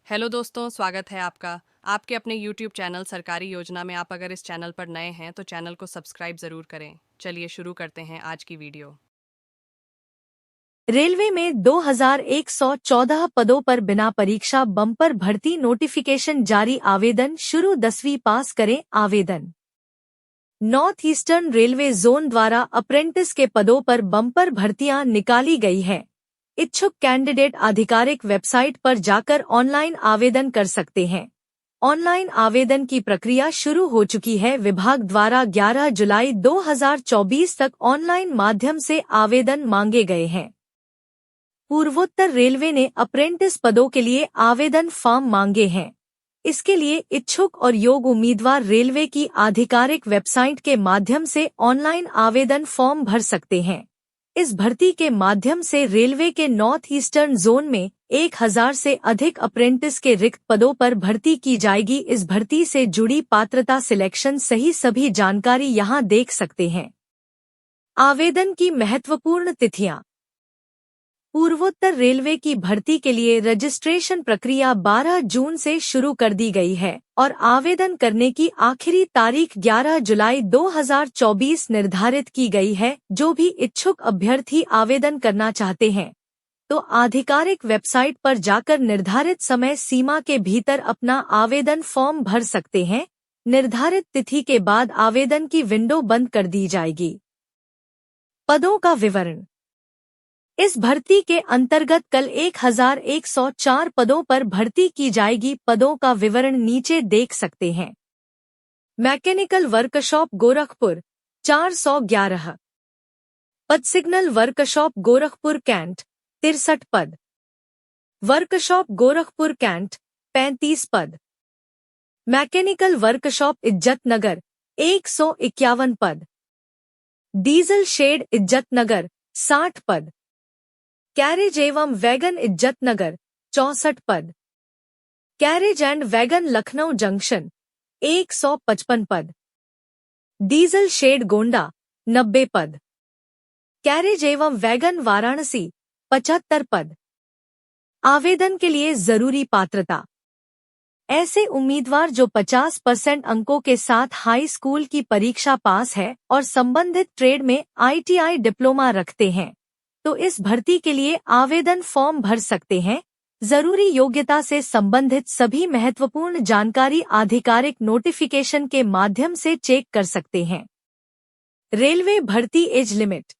Hello दोस्तों, स्वागत है आपका आपके अपने यूट्यूब चैनल सरकारी योजना में। आप अगर इस चैनल पर नए हैं तो चैनल को सब्सक्राइब ज़रूर करें। चलिए शुरू करते हैं आज की वीडियो। रेलवे में 2114 पदों पर बिना परीक्षा बम्पर भर्ती नोटिफिकेशन जारी। आवेदन शुरू। 10वीं पास करें आवेदन। नॉर्थ ईस्टर्न रेलवे जोन द्वारा अप्रेंटिस के पदों पर बम्पर भर्तियां निकाली गई है। इच्छुक कैंडिडेट आधिकारिक वेबसाइट पर जाकर ऑनलाइन आवेदन कर सकते हैं। ऑनलाइन आवेदन की प्रक्रिया शुरू हो चुकी है। विभाग द्वारा 11 जुलाई 2024 तक ऑनलाइन माध्यम से आवेदन मांगे गए हैं। पूर्वोत्तर रेलवे ने अप्रेंटिस पदों के लिए आवेदन फॉर्म मांगे हैं। इसके लिए इच्छुक और योग्य उम्मीदवार रेलवे की आधिकारिक वेबसाइट के माध्यम से ऑनलाइन आवेदन फॉर्म भर सकते हैं। इस भर्ती के माध्यम से रेलवे के नॉर्थ ईस्टर्न जोन में 1000 से अधिक अप्रेंटिस के रिक्त पदों पर भर्ती की जाएगी। इस भर्ती से जुड़ी पात्रता, सिलेक्शन सही सभी जानकारी यहां देख सकते हैं। आवेदन की महत्वपूर्ण तिथियां। पूर्वोत्तर रेलवे की भर्ती के लिए रजिस्ट्रेशन प्रक्रिया 12 जून से शुरू कर दी गई है और आवेदन करने की आखिरी तारीख 11 जुलाई 2024 निर्धारित की गई है। जो भी इच्छुक अभ्यर्थी आवेदन करना चाहते हैं तो आधिकारिक वेबसाइट पर जाकर निर्धारित समय सीमा के भीतर अपना आवेदन फॉर्म भर सकते हैं। निर्धारित तिथि के बाद आवेदन की विंडो बंद कर दी जाएगी। पदों का विवरण। इस भर्ती के अंतर्गत कल 1104 पदों पर भर्ती की जाएगी। पदों का विवरण नीचे देख सकते हैं। मैकेनिकल वर्कशॉप गोरखपुर 411 पद। सिग्नल वर्कशॉप गोरखपुर कैंट 63 पद। वर्कशॉप गोरखपुर कैंट 35 पद। मैकेनिकल वर्कशॉप इज्जतनगर 151 पद। डीजल शेड इज्जतनगर 60 पद। कैरेज एवं वैगन इज्जतनगर 64 पद। Carriage and wagon Lucknow junction 155 पद। डीजल शेड गोंडा 90 पद। कैरेज एवं वैगन वाराणसी 75 पद। आवेदन के लिए जरूरी पात्रता। ऐसे उम्मीदवार जो 50% अंकों के साथ हाई स्कूल की परीक्षा पास है और संबंधित ट्रेड में ITI डिप्लोमा रखते हैं तो इस भर्ती के लिए आवेदन फॉर्म भर सकते हैं। जरूरी योग्यता से संबंधित सभी महत्वपूर्ण जानकारी आधिकारिक नोटिफिकेशन के माध्यम से चेक कर सकते हैं। रेलवे भर्ती एज लिमिट।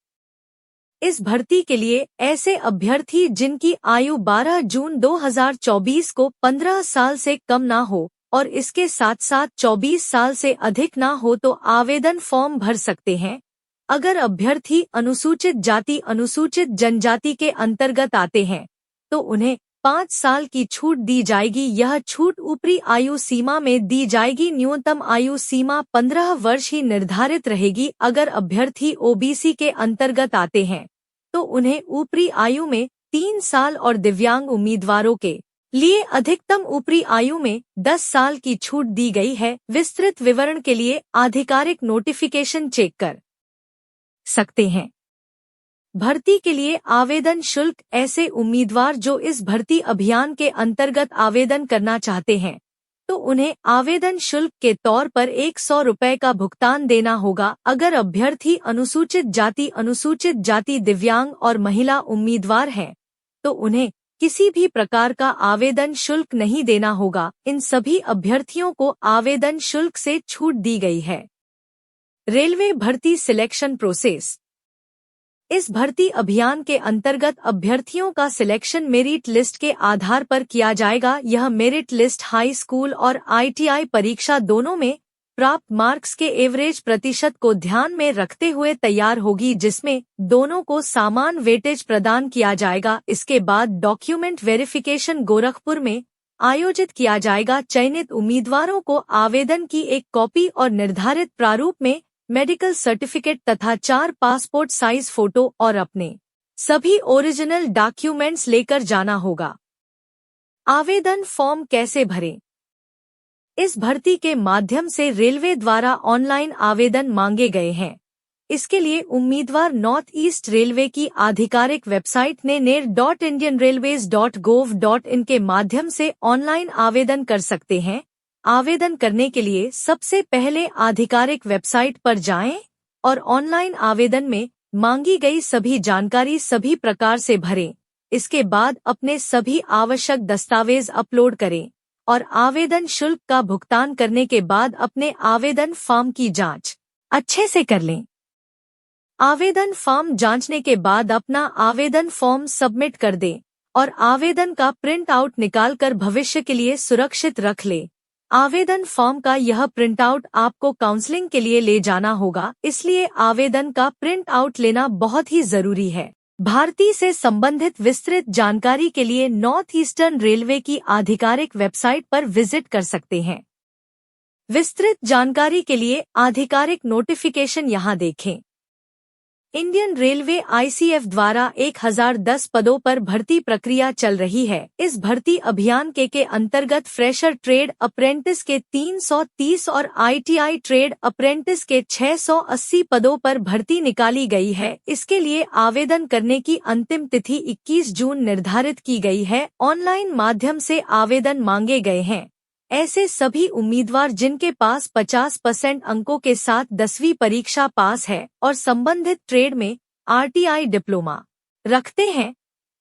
इस भर्ती के लिए ऐसे अभ्यर्थी जिनकी आयु 12 जून 2024 को 15 साल से कम ना हो और इसके साथ साथ 24 साल से अधिक ना हो तो आवेदन फॉर्म भर सकते हैं। अगर अभ्यर्थी अनुसूचित जाति, अनुसूचित जनजाति के अंतर्गत आते हैं तो उन्हें 5 साल की छूट दी जाएगी। यह छूट ऊपरी आयु सीमा में दी जाएगी। न्यूनतम आयु सीमा 15 वर्ष ही निर्धारित रहेगी। अगर अभ्यर्थी OBC के अंतर्गत आते हैं तो उन्हें ऊपरी आयु में 3 साल और दिव्यांग उम्मीदवारों के लिए अधिकतम ऊपरी आयु में 10 साल की छूट दी गई है। विस्तृत विवरण के लिए आधिकारिक नोटिफिकेशन चेक कर सकते हैं। भर्ती के लिए आवेदन शुल्क। ऐसे उम्मीदवार जो इस भर्ती अभियान के अंतर्गत आवेदन करना चाहते हैं तो उन्हें आवेदन शुल्क के तौर पर 100 रुपये का भुगतान देना होगा। अगर अभ्यर्थी अनुसूचित जाति, दिव्यांग और महिला उम्मीदवार हैं तो उन्हें किसी भी प्रकार का आवेदन शुल्क नहीं देना होगा। इन सभी अभ्यर्थियों को आवेदन शुल्क से छूट दी गई है। रेलवे भर्ती सिलेक्शन प्रोसेस। इस भर्ती अभियान के अंतर्गत अभ्यर्थियों का सिलेक्शन मेरिट लिस्ट के आधार पर किया जाएगा। यह मेरिट लिस्ट हाई स्कूल और ITI परीक्षा दोनों में प्राप्त मार्क्स के एवरेज प्रतिशत को ध्यान में रखते हुए तैयार होगी, जिसमें दोनों को समान वेटेज प्रदान किया जाएगा। इसके बाद डॉक्यूमेंट वेरिफिकेशन गोरखपुर में आयोजित किया जाएगा। चयनित उम्मीदवारों को आवेदन की एक कॉपी और निर्धारित प्रारूप में मेडिकल सर्टिफिकेट तथा 4 पासपोर्ट साइज फोटो और अपने सभी ओरिजिनल डॉक्यूमेंट्स लेकर जाना होगा। आवेदन फॉर्म कैसे भरें? इस भर्ती के माध्यम से रेलवे द्वारा ऑनलाइन आवेदन मांगे गए हैं। इसके लिए उम्मीदवार नॉर्थ ईस्ट रेलवे की आधिकारिक वेबसाइट nair.indianrailways.gov.in के माध्यम से ऑनलाइन आवेदन कर सकते हैं। आवेदन करने के लिए सबसे पहले आधिकारिक वेबसाइट पर जाएं और ऑनलाइन आवेदन में मांगी गई सभी जानकारी सभी प्रकार से भरें। इसके बाद अपने सभी आवश्यक दस्तावेज अपलोड करें और आवेदन शुल्क का भुगतान करने के बाद अपने आवेदन फॉर्म की जांच अच्छे से कर लें। आवेदन फॉर्म जांचने के बाद अपना आवेदन फॉर्म सबमिट कर दें और आवेदन का प्रिंट आउट निकालकर भविष्य के लिए सुरक्षित रख लें। आवेदन फॉर्म का यह प्रिंट आउट आपको काउंसलिंग के लिए ले जाना होगा, इसलिए आवेदन का प्रिंट आउट लेना बहुत ही जरूरी है। भर्ती से संबंधित विस्तृत जानकारी के लिए नॉर्थ ईस्टर्न रेलवे की आधिकारिक वेबसाइट पर विजिट कर सकते हैं। विस्तृत जानकारी के लिए आधिकारिक नोटिफिकेशन यहाँ देखें। इंडियन रेलवे ICF द्वारा 1010 पदों पर भर्ती प्रक्रिया चल रही है। इस भर्ती अभियान के अंतर्गत फ्रेशर ट्रेड अप्रेंटिस के 330 और ITI ट्रेड अप्रेंटिस के 680 पदों पर भर्ती निकाली गई है। इसके लिए आवेदन करने की अंतिम तिथि 21 जून निर्धारित की गई है। ऑनलाइन माध्यम से आवेदन मांगे गए हैं। ऐसे सभी उम्मीदवार जिनके पास 50% अंकों के साथ 10वीं परीक्षा पास है और संबंधित ट्रेड में RTI डिप्लोमा रखते हैं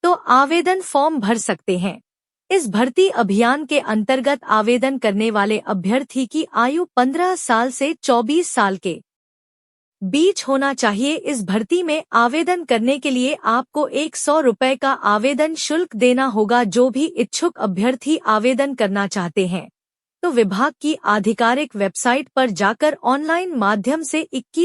तो आवेदन फॉर्म भर सकते हैं। इस भर्ती अभियान के अंतर्गत आवेदन करने वाले अभ्यर्थी की आयु 15 साल से 24 साल के बीच होना चाहिए। इस भर्ती में आवेदन करने के लिए आपको 100 रुपए का आवेदन शुल्क देना होगा। जो भी इच्छुक अभ्यर्थी आवेदन करना चाहते हैं तो विभाग की आधिकारिक वेबसाइट पर जाकर ऑनलाइन माध्यम से 21